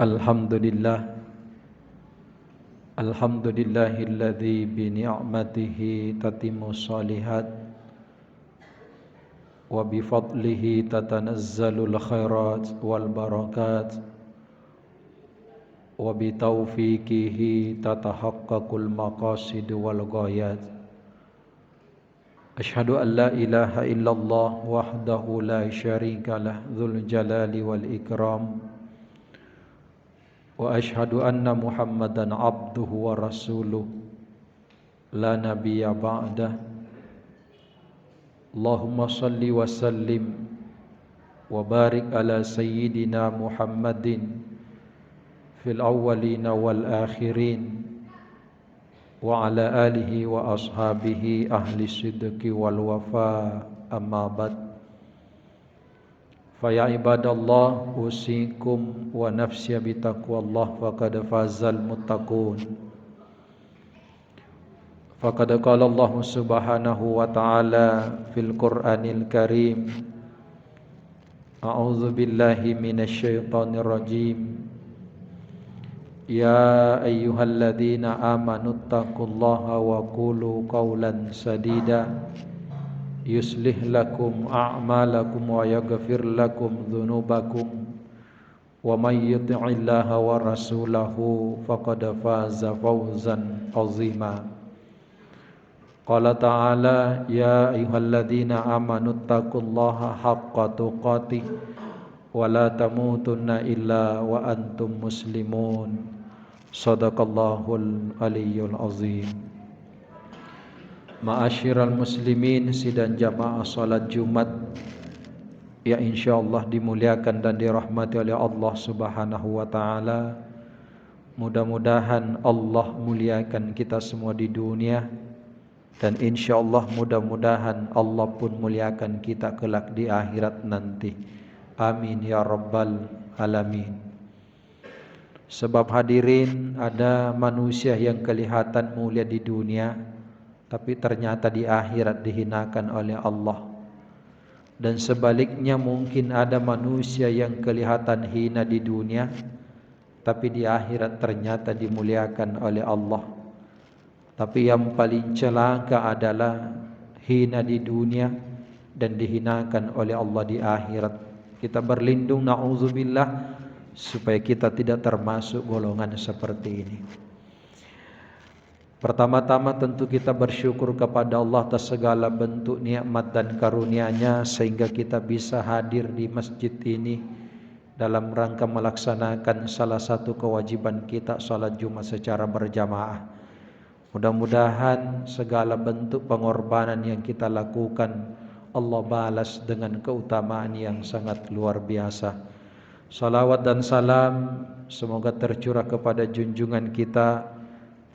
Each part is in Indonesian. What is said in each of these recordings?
Alhamdulillah Alhamdulillahilladzi bi ni'matihi tatimmu shalihat wa bi fadlihi tatanazzalul khairat wal barakat wa bi taufiqihi tatahaqqaqul maqasid wal ghayat. Asyhadu an la ilaha illallah wahdahu la syarika lah dzul jalali wal ikram. Wa asyhadu anna Muhammadan abduhu wa rasuluh la nabiyya ba'dah. Allahumma salli wa sallim wa barik ala sayyidina Muhammadin fil awwalina wal akhirin wa ala alihi wa ashabihi ahli sidqi wal wafa, amma ba'd. Faya ibadallah usikum wa nafsiya bitaqwallah faqad fazal muttaqun. Faqad qala Allah subhanahu wa ta'ala fil Qur'anil Karim, a'udzu billahi minasy syaithanir rajim. Ya ayyuhalladzina amanu taqullaha wa qulu qawlan sadida yuslih lakum a'malakum wa yaghfir lakum dhunubakum wa may yuti'illaha wa rasulahu faqad faza fawzan 'azima. Qala ta'ala ya ayyuhalladzina amanu taqullaha haqqa tuqatih wa la tamutunna illa wa antum muslimun. Shadaqallahul aliyyul azim. Ma'asyiral muslimin, sidang jamaah salat Jumat ya insyaallah dimuliakan dan dirahmati oleh Allah Subhanahu wa taala. Mudah-mudahan Allah muliakan kita semua di dunia, dan insyaallah mudah-mudahan Allah pun muliakan kita kelak di akhirat nanti. Amin ya rabbal alamin. Sebab hadirin, ada manusia yang kelihatan mulia di dunia tapi ternyata di akhirat dihinakan oleh Allah. Dan sebaliknya mungkin ada manusia yang kelihatan hina di dunia tapi di akhirat ternyata dimuliakan oleh Allah. Tapi yang paling celaka adalah hina di dunia dan dihinakan oleh Allah di akhirat. Kita berlindung na'udzubillah supaya kita tidak termasuk golongan seperti ini. Pertama-tama tentu kita bersyukur kepada Allah atas segala bentuk nikmat dan karunia-Nya sehingga kita bisa hadir di masjid ini dalam rangka melaksanakan salah satu kewajiban kita, salat Jumat secara berjamaah. Mudah-mudahan segala bentuk pengorbanan yang kita lakukan Allah balas dengan keutamaan yang sangat luar biasa. Salawat dan salam semoga tercurah kepada junjungan kita,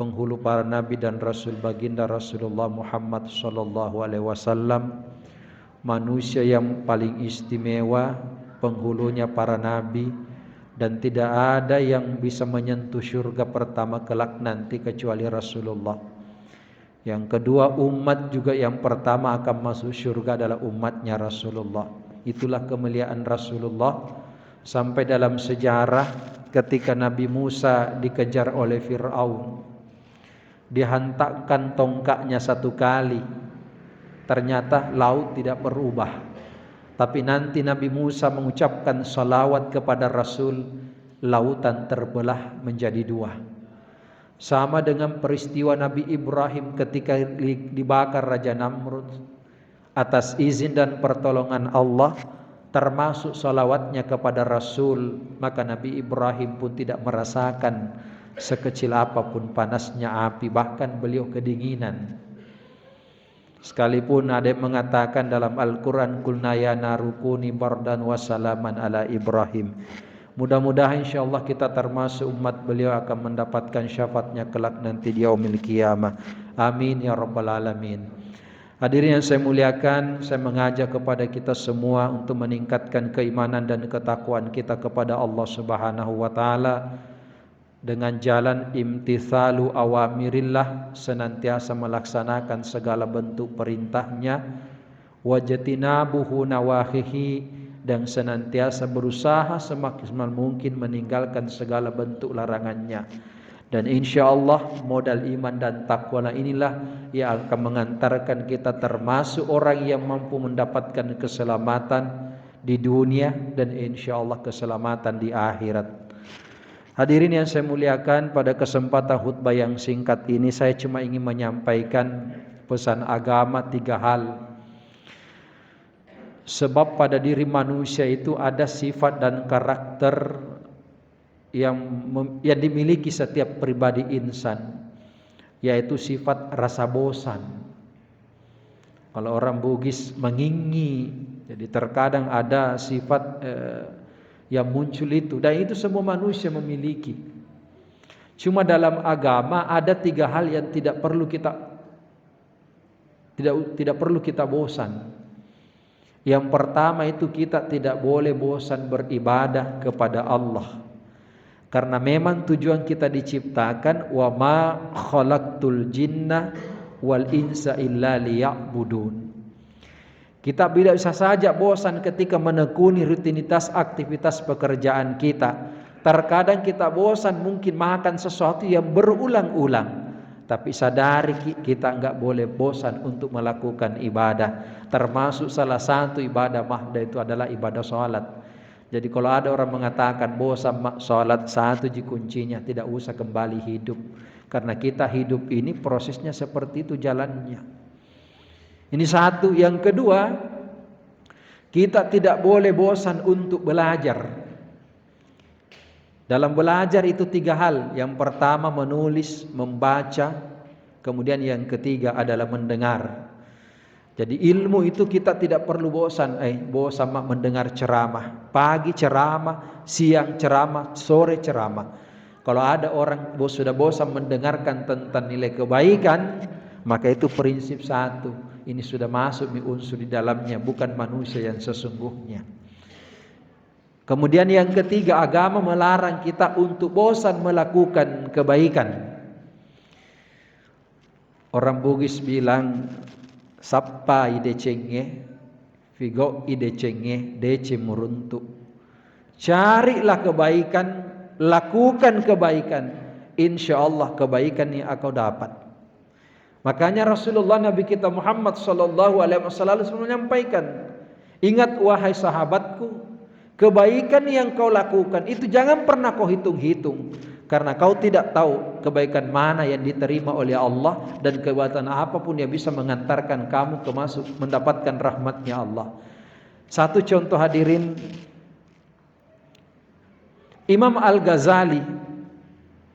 penghulu para nabi dan rasul baginda Rasulullah Muhammad sallallahu alaihi wasallam, manusia yang paling istimewa, penghulunya para nabi, dan tidak ada yang bisa menyentuh surga pertama kelak nanti kecuali Rasulullah. Yang kedua, umat juga yang pertama akan masuk surga adalah umatnya Rasulullah. Itulah kemuliaan Rasulullah. Sampai dalam sejarah ketika Nabi Musa dikejar oleh Fir'aun, dihantakkan tongkatnya satu kali, ternyata laut tidak berubah. Tapi nanti Nabi Musa mengucapkan salawat kepada Rasul, lautan terbelah menjadi dua. Sama dengan peristiwa Nabi Ibrahim ketika dibakar Raja Namrud. Atas izin dan pertolongan Allah, termasuk salawatnya kepada Rasul, maka Nabi Ibrahim pun tidak merasakan sekecil apapun panasnya api, bahkan beliau kedinginan. Sekalipun ada yang mengatakan dalam Al-Quran, Qulna ya naru kuni bardan wa salaman ala Ibrahim. Mudah-mudahan insyaallah kita termasuk umat beliau akan mendapatkan syafaatnya kelak nanti di yaumil qiyamah. Amin ya rabbal alamin. Hadirin yang saya muliakan, saya mengajak kepada kita semua untuk meningkatkan keimanan dan ketakwaan kita kepada Allah Subhanahu wa taala dengan jalan imtithalu awamirillah, senantiasa melaksanakan segala bentuk perintahnya, wajtinabuhu nawahihi, dan senantiasa berusaha semaksimal mungkin meninggalkan segala bentuk larangannya. Dan insya Allah modal iman dan takwa inilah yang akan mengantarkan kita termasuk orang yang mampu mendapatkan keselamatan di dunia dan insya Allah keselamatan di akhirat. Hadirin yang saya muliakan, pada kesempatan khutbah yang singkat ini saya cuma ingin menyampaikan pesan agama 3 hal. Sebab pada diri manusia itu ada sifat dan karakter yang dimiliki setiap pribadi insan, yaitu sifat rasa bosan. Kalau orang Bugis mengingi, jadi terkadang ada sifat yang muncul itu, dan itu semua manusia memiliki. Cuma dalam agama ada 3 hal yang tidak perlu kita bosan. Yang pertama itu kita tidak boleh bosan beribadah kepada Allah. Karena memang tujuan kita diciptakan, wa ma khalaqtul jinna wal insa illa liya'budun. Kita bisa saja bosan ketika menekuni rutinitas aktivitas pekerjaan kita. Terkadang kita bosan mungkin makan sesuatu yang berulang-ulang. Tapi sadari kita enggak boleh bosan untuk melakukan ibadah. Termasuk salah satu ibadah mahda itu adalah ibadah sholat. Jadi kalau ada orang mengatakan bosan sholat, satu kuncinya, tidak usah kembali hidup. Karena kita hidup ini prosesnya seperti itu jalannya. Ini satu. Yang kedua, kita tidak boleh bosan untuk belajar. Dalam belajar itu 3 hal. Yang pertama menulis, membaca. Kemudian yang ketiga adalah mendengar. Jadi ilmu itu kita tidak perlu bosan. Bosan mendengar ceramah. Pagi ceramah, siang ceramah, sore ceramah. Kalau ada orang sudah bosan mendengarkan tentang nilai kebaikan, maka itu prinsip satu. Ini sudah masuk unsur di dalamnya, bukan manusia yang sesungguhnya. Kemudian yang ketiga, agama melarang kita untuk bosan melakukan kebaikan. Orang Bugis bilang, sappa ide cenge, figo ide cenge, dece muruntu. Carilah kebaikan, lakukan kebaikan, insya Allah kebaikan yang kau dapat. Makanya Rasulullah Nabi kita Muhammad sallallahu alaihi wasallam menyampaikan, ingat wahai sahabatku, kebaikan yang kau lakukan itu jangan pernah kau hitung-hitung, karena kau tidak tahu kebaikan mana yang diterima oleh Allah dan kebaikan apapun yang bisa mengantarkan kamu mendapatkan rahmatnya Allah. Satu contoh hadirin, Imam Al-Ghazali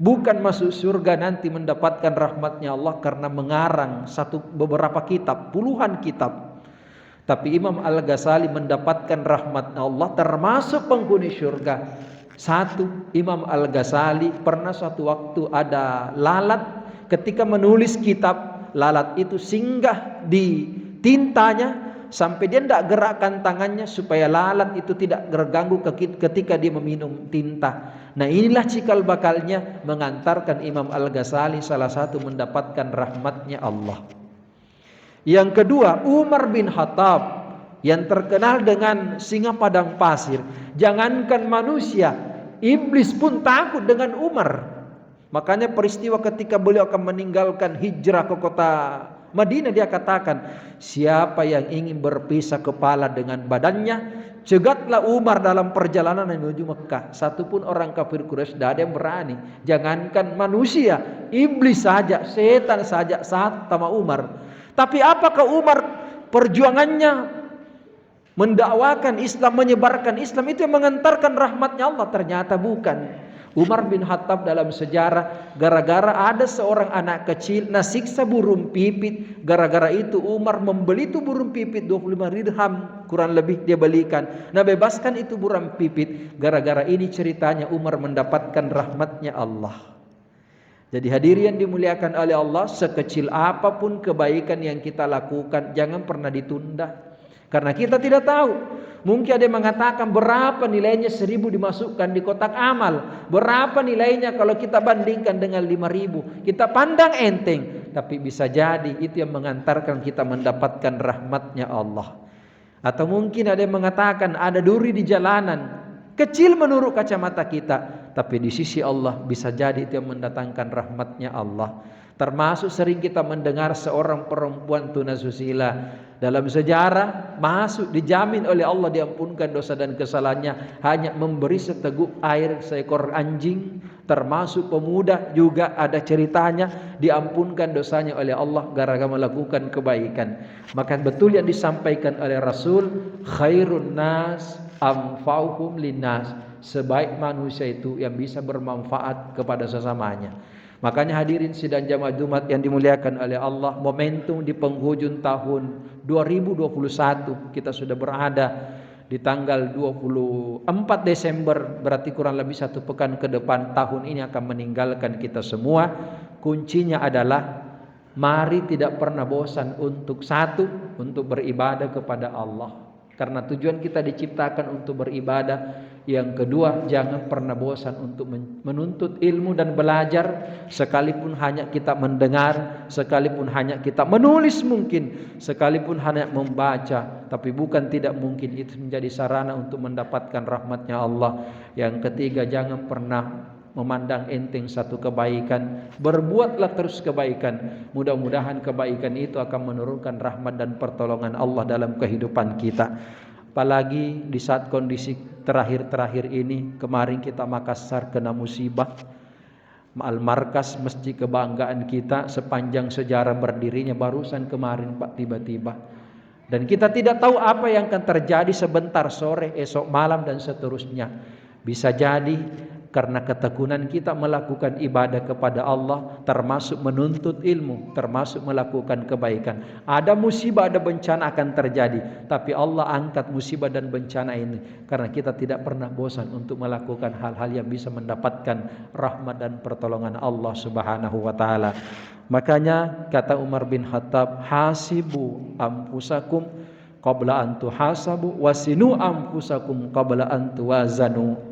bukan masuk surga nanti mendapatkan rahmatnya Allah karena mengarang beberapa kitab, puluhan kitab. Tapi Imam Al-Ghazali mendapatkan rahmat Allah termasuk penghuni surga. Satu, Imam Al-Ghazali pernah suatu waktu ada lalat, ketika menulis kitab, lalat itu singgah di tintanya sampai dia tidak gerakkan tangannya supaya lalat itu tidak terganggu ketika dia meminum tinta. Nah inilah cikal bakalnya mengantarkan Imam Al-Ghazali salah satu mendapatkan rahmatnya Allah. Yang kedua, Umar bin Khattab yang terkenal dengan singa padang pasir. Jangankan manusia, iblis pun takut dengan Umar. Makanya peristiwa ketika beliau akan meninggalkan hijrah ke kota Madinah, dia katakan, siapa yang ingin berpisah kepala dengan badannya, cegatlah Umar dalam perjalanan menuju Mekah. Satupun orang kafir Quraisy tidak ada yang berani. Jangankan manusia, iblis saja, setan saja saat sama Umar. Tapi apakah Umar perjuangannya mendakwakan Islam, menyebarkan Islam itu yang mengantarkan rahmatnya Allah? Ternyata bukan. Umar bin Khattab dalam sejarah, gara-gara ada seorang anak kecil nasiksa burung pipit, gara-gara itu Umar membeli itu burung pipit 25 dirham kurang lebih dia belikan. Nah bebaskan itu burung pipit. Gara-gara ini ceritanya Umar mendapatkan rahmatnya Allah. Jadi hadirin dimuliakan oleh Allah, sekecil apapun kebaikan yang kita lakukan jangan pernah ditunda. Karena kita tidak tahu. Mungkin ada yang mengatakan berapa nilainya 1000 dimasukkan di kotak amal. Berapa nilainya kalau kita bandingkan dengan 5000. Kita pandang enteng. Tapi bisa jadi itu yang mengantarkan kita mendapatkan rahmatnya Allah. Atau mungkin ada yang mengatakan ada duri di jalanan. Kecil menurut kacamata kita, tapi di sisi Allah bisa jadi itu yang mendatangkan rahmatnya Allah. Termasuk sering kita mendengar seorang perempuan tunasusila dalam sejarah masuk dijamin oleh Allah diampunkan dosa dan kesalahannya hanya memberi seteguk air seekor anjing. Termasuk pemuda juga ada ceritanya diampunkan dosanya oleh Allah gara-gara melakukan kebaikan. Maka betul yang disampaikan oleh Rasul, khairun nas anfa'uhum linnas, sebaik manusia itu yang bisa bermanfaat kepada sesamanya. Makanya hadirin sidang jamaah Jumat yang dimuliakan oleh Allah, momentum di penghujung tahun 2021 kita sudah berada di tanggal 24 Desember, berarti kurang lebih 1 pekan ke depan tahun ini akan meninggalkan kita semua. Kuncinya adalah mari tidak pernah bosan untuk satu, untuk beribadah kepada Allah. Karena tujuan kita diciptakan untuk beribadah. Yang kedua, jangan pernah bosan untuk menuntut ilmu dan belajar. Sekalipun hanya kita mendengar, sekalipun hanya kita menulis mungkin, sekalipun hanya membaca, tapi bukan tidak mungkin itu menjadi sarana untuk mendapatkan rahmatnya Allah. Yang ketiga, jangan pernah memandang enteng satu kebaikan, berbuatlah terus kebaikan. Mudah-mudahan kebaikan itu akan menurunkan rahmat dan pertolongan Allah dalam kehidupan kita. Apalagi di saat kondisi terakhir-terakhir ini, kemarin kita Makassar kena musibah. Al-Markas masjid kebanggaan kita sepanjang sejarah berdirinya barusan kemarin Pak tiba-tiba. Dan kita tidak tahu apa yang akan terjadi sebentar sore, esok malam dan seterusnya. Bisa jadi karena ketekunan kita melakukan ibadah kepada Allah, termasuk menuntut ilmu, termasuk melakukan kebaikan. Ada musibah, ada bencana akan terjadi, tapi Allah angkat musibah dan bencana ini karena kita tidak pernah bosan untuk melakukan hal-hal yang bisa mendapatkan rahmat dan pertolongan Allah Subhanahu wa taala. Makanya kata Umar bin Khattab, hasibu anfusakum qabla an tuhasabu wasinu anfusakum qabla an tuwazanu.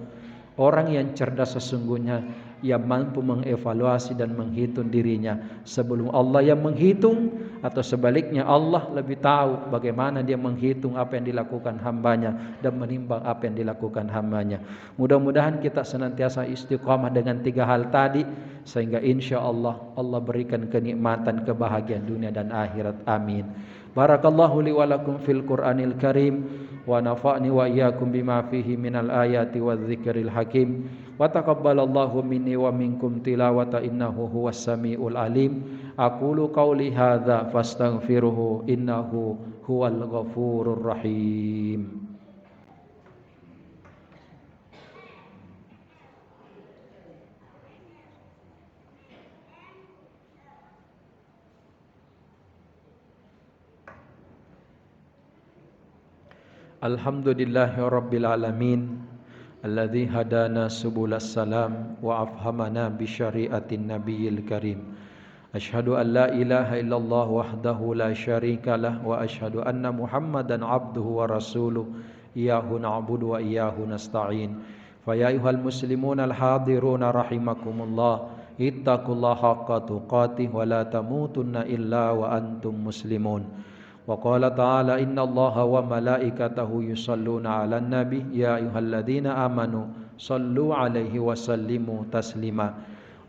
Orang yang cerdas sesungguhnya yang mampu mengevaluasi dan menghitung dirinya sebelum Allah yang menghitung, atau sebaliknya Allah lebih tahu bagaimana dia menghitung apa yang dilakukan hambanya dan menimbang apa yang dilakukan hambanya. Mudah-mudahan kita senantiasa istiqamah dengan 3 hal tadi, sehingga insya Allah Allah berikan kenikmatan kebahagiaan dunia dan akhirat. Amin. Barakallahu li wa lakum fil Qur'anil Karim wa nafa'ni wa iyyakum bima fihi minal ayati wadh-dzikril hakim wa taqabbalallahu minni wa minkum tilawata innahu huwas samiul alim. Aqulu qauli hadza fastaghfiruhu innahu huwal ghafurur rahim. Alhamdulillahi rabbil alamin alladzi hadana subulas salam wa afhamana bi syariatin nabiyil karim. Asyhadu an la ilaha illallah wahdahu la syarikalah wa asyhadu anna Muhammadan abduhu wa rasuluh iyyahu na'budu wa iyyahu nasta'in. Fa ya ayyuhal muslimuna al hadiruna rahimakumullah ittaqullaha haqqa tuqatih wa la tamutunna illa wa antum muslimun. Wa qala ta'ala innallaha wa malaikatahu yusalluna 'alan nabi ya ayyuhalladzina amanu sallu 'alaihi wa sallimu taslima.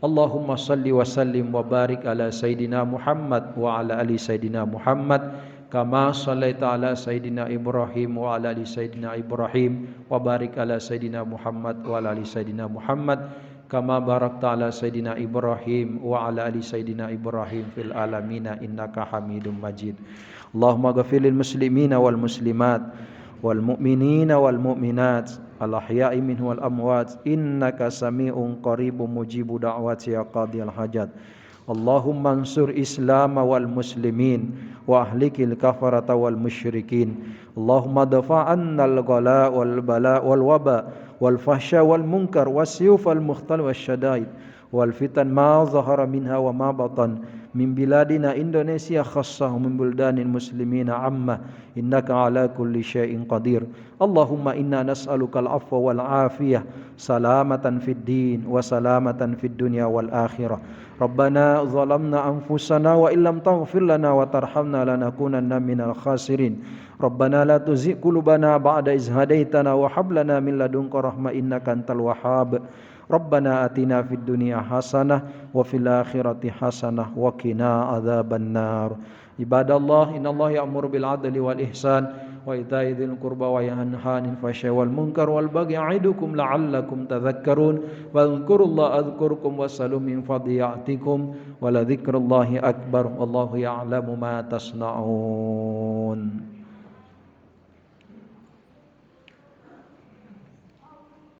Allahumma salli wa sallim wa barik ala sayidina Muhammad wa ala ali sayidina Muhammad kama sallaita ala sayidina Ibrahim wa ala ali sayidina Ibrahim wa barik ala sayidina Muhammad wa ala ali sayidina Muhammad kama barakta ala sayidina Ibrahim wa ala ali sayidina Ibrahim fil alamina innaka Hamidum Majid. Allahumma ghafir lil muslimina wal muslimat wal mu'minina wal mu'minat al ahya'i minhum wal amwat innaka sami'un qaribun mujibu da'wati ya qadiyal hajat. Allahumma ansur islam wal muslimin wa ahlikil kafarata wal musyrikin. Allahumma dafa'anna al ghala wal bala wal waba wal fahsya wal munkar was siyuf al mukhtal was syadaid wal fitan ma zahara minha wa ma batan min biladina Indonesia khassah min buldanil muslimina amma innaka ala kulli syai'in qadir. Allahumma inna nas'alukal afwa wal afiyah salamatan fid din wa salamatan fid dunya wal akhirah. Rabbana zalamna anfusana wa illam taghfir lana wa tarhamna lanakunanna minal khasirin. Rabbana la tuzigh qulubana ba'da idh hadaitana wa hab lana min ladunka rahmah innaka antal wahhab. Rabbana atina fid dunya hasanah wa fil akhirati hasanah wa qina adzabannar. Ibadallah, innallaha ya'muru bil adli wal ihsan wa ita'i dzil qurba wa yanha 'anil fahsya'i wal munkar wal baghi ya'idukum la'allakum tadhakkarun. Wadhkurullaha adhkurkum wassalu min fadli ya'tikum wa la dzikrullahi akbar wallahu ya'lamu ma tasna'un.